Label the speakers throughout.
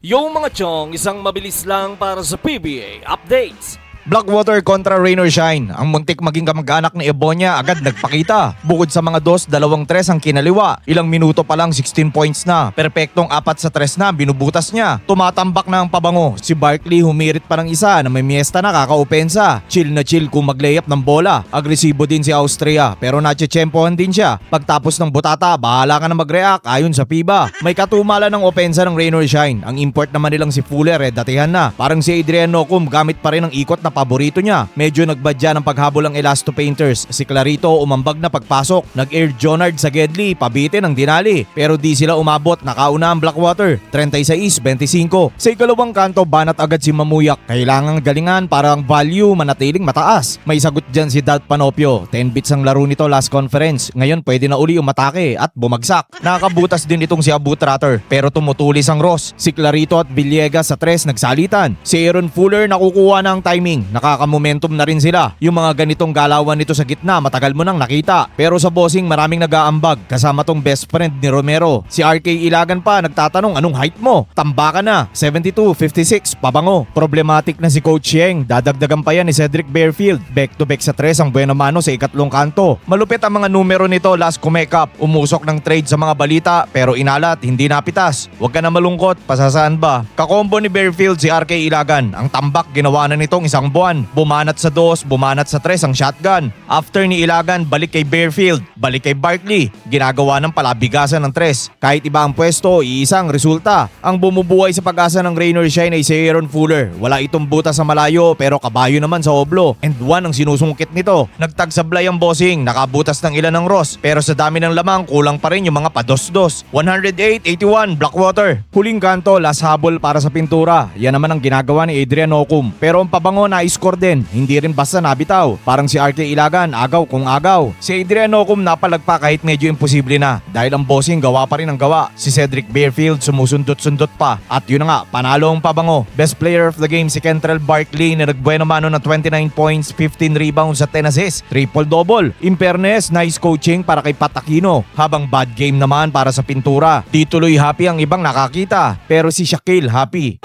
Speaker 1: Yung mga chong, isang mabilis lang para sa PBA updates.
Speaker 2: Blackwater kontra Rain or Shine. Ang muntik maging kamag-anak ni Ebonia agad nagpakita. Bukod sa mga 2, 2-3 ang kinaliwa. Ilang minuto pa lang 16 points na. Perpektong 4-3 na binubutas niya. Tumatambak na ang pabango. Si Barkley humirit pa ng isa na may miesta na kaka-opensa. Chill na chill kung mag-layup ng bola. Agresibo din si Austria pero natsetsempohan din siya. Pagtapos ng butata, bahala ka na mag-react ayon sa FIBA. May katumala ng opensa ng Rain or Shine. Ang import naman nilang si Fuller datihan na. Parang si Adrian Nocum gamit pa rin ang ikot na paborito niya. Medyo nagbadya ng paghabol ang Elasto Painters. Si Clarito umambag na pagpasok. Nag-air Jonard sa Gedli, pabitin ang dinali. Pero di sila umabot, nakauna ang Blackwater. 36-25. Sa ikalawang kanto, banat agad si Mamuyak. Kailangang galingan para ang value manatiling mataas. May sagot dyan si Dalt Panopio. 10 bits ang laro nito last conference. Ngayon pwede na uli umatake at bumagsak. Nakakabutas din itong si Abu Tratter. Pero tumutulis ang Ross. Si Clarito at Villegas sa 3 nagsalitan. Si Aaron Fuller nakukuha na ang timing. Nakaka-momentum na rin sila. Yung mga ganitong galawan nito sa gitna matagal mo nang nakita. Pero sa bossing maraming nag-aambag kasama tong best friend ni Romero. Si RK Ilagan pa nagtatanong anong height mo? Tamba ka na. 72-56 pabango. Problematic na si Coach Yeng. Dadagdagan pa yan ni Cedric Barefield. Back to back sa 3 ang buena mano sa ikatlong kanto. Malupit ang mga numero nito last kumekap. Umusok ng trade sa mga balita pero inalat hindi napitas. Huwag ka na malungkot. Pasasaan ba? Kakombo ni Barefield si RK Ilagan. Ang tambak ginawa na nitong isang buwan. Bumanat sa 2, bumanat sa 3 ang shotgun. After ni Ilagan, balik kay Barefield, balik kay Barkley. Ginagawa ng palabigasan ng 3. Kahit iba ang pwesto, iisang resulta. Ang bumubuhay sa pag-asa ng Rain or Shine ay si Aaron Fuller. Wala itong butas sa malayo pero kabayo naman sa oblo. And 1 ang sinusungkit nito. Nagtagsablay ang bossing, nakabutas ng ilan ng Ross. Pero sa dami ng lamang, kulang pa rin yung mga pados-dos. 108-81 Blackwater. Huling kanto, last habol para sa pintura. Yan naman ang ginagawa ni Adrian Nocum. Pero ang pabango na score din, hindi rin basta nabitaw. Parang si RK Ilagan, agaw kung agaw. Si Adrian Nocum napalagpa kahit medyo imposible na. Dahil ang bossing gawa pa rin ang gawa. Si Cedric Barefield sumusundot-sundot pa. At yun na nga, panalo ang pabango. Best player of the game si Kentrell Barkley na nagbueno mano na 29 points, 15 rebounds at 10 assists. Triple-double. In fairness, nice coaching para kay Pat Aquino. Habang bad game naman para sa pintura. Di tuloy happy ang ibang nakakita. Pero si Shaquille happy.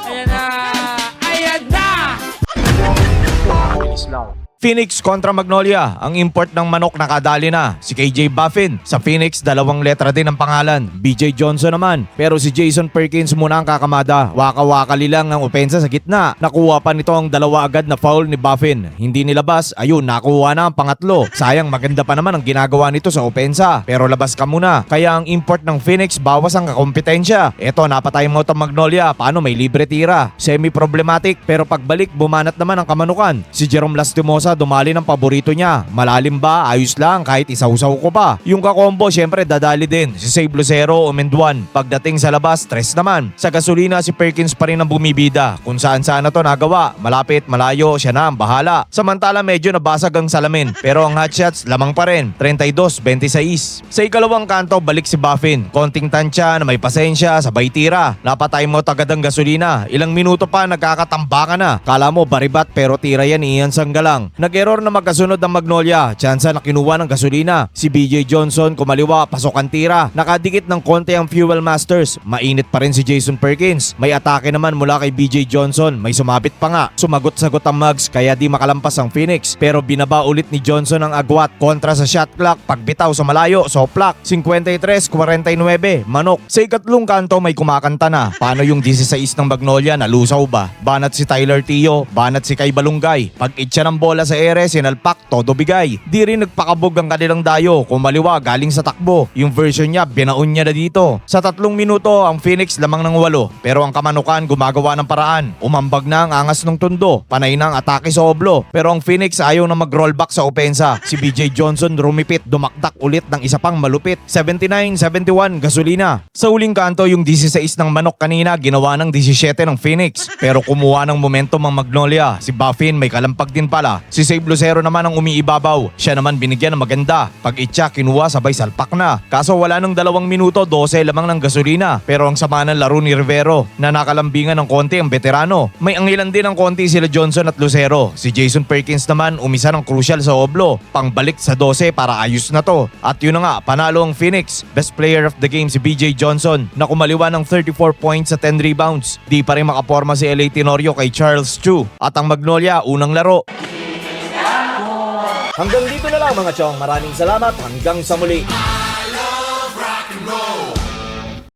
Speaker 2: Phoenix kontra Magnolia. Ang import ng manok nakadali na. Si KJ Buffin. Sa Phoenix, 2 letra din ang pangalan. BJ Johnson naman. Pero si Jason Perkins muna ang kakamada. Waka-wakali lang ang opensa sa gitna. Nakuha pa nito ang 2 agad na foul ni Buffin. Hindi nilabas. Ayun, nakuha na ang pangatlo. Sayang, maganda pa naman ang ginagawa nito sa opensa. Pero labas ka muna. Kaya ang import ng Phoenix, bawas ang kakompetensya. Eto, napatay mo itong Magnolia. Paano may libre tira? Semi-problematic. Pero pagbalik, bumanat naman ang kamanukan. Si Jerome Lastimosa dumali ng paborito niya. Malalim ba? Ayos lang kahit isaw-saw ko pa. Yung kakombo syempre dadali din. Si Save Lucero umenduan. Pagdating sa labas, stress naman. Sa gasolina si Perkins pa rin ang bumibida. Kung saan-saan na to nagawa. Malapit, malayo, siya na ang bahala. Samantala medyo nabasag ang salamin. Pero ang hotshots lamang pa rin. 32-26. Sa ikalawang kanto balik si Buffin. Konting tansya na may pasensya, sabay tira. Napatay mo agad ang gasolina. Ilang minuto pa nagkakatambakan na. Kala mo baribat pero tira yan Ian Sanggalang. Nag-error na magkasunod ang Magnolia. Tsansa na kinuha ng gasolina. Si BJ Johnson kumaliwa, pasok ang tira. Nakadikit ng konti ang Fuel Masters. Mainit pa rin si Jason Perkins. May atake naman mula kay BJ Johnson. May sumabit pa nga. Sumagot-sagot ang Mugs kaya di makalampas ang Phoenix. Pero binaba ulit ni Johnson ang agwat kontra sa shot clock. Pagbitaw sa malayo, soplak. 53-49 manok. Sa ikatlong kanto may kumakanta na. Paano yung 16 ng Magnolia? Nalusaw ba? Banat si Tyler Tio. Banat si Kay Balungay. Pag-itcha ng bola sa ere, sinalpak, todo bigay. Di rin nagpakabog ang kanilang dayo. Kumaliwa, galing sa takbo. Yung version niya, binaon niya na dito. Sa 3 minuto, ang Phoenix lamang ng 8. Pero ang kamanukan, gumagawa ng paraan. Umambag na ang angas ng tundo. Panay na ang atake sa oblo. Pero ang Phoenix ayaw na mag-rollback sa opensa. Si BJ Johnson rumipit, dumakdak ulit ng isa pang malupit. 79-71, gasolina. Sa huling kanto, yung 16 ng manok kanina, ginawa ng 17 ng Phoenix. Pero kumuha ng momentum ang Magnolia. Si Buffin may kalampag din pala. Si Si Save Lucero naman ang umiibabaw. Siya naman binigyan ng maganda. Pag itcha, kinuha sabay salpak na. Kaso wala nang 2 minuto, 12 lamang ng gasolina. Pero ang sama ng laro ni Rivero na nakalambingan ng konti ang veterano. May angilan din ng konti sila Johnson at Lucero. Si Jason Perkins naman umisa ng crucial sa Oblo. Pangbalik sa 12 para ayos na to. At yun na nga, panalo ang Phoenix. Best player of the game si BJ Johnson na kumaliwa ng 34 points sa 10 rebounds. Di pa rin makaporma si LA Tenorio kay Charles Chu. At ang Magnolia, unang laro.
Speaker 1: Hanggang dito na lang mga chong. Maraming salamat. Hanggang sa muli.
Speaker 3: I love rock and roll.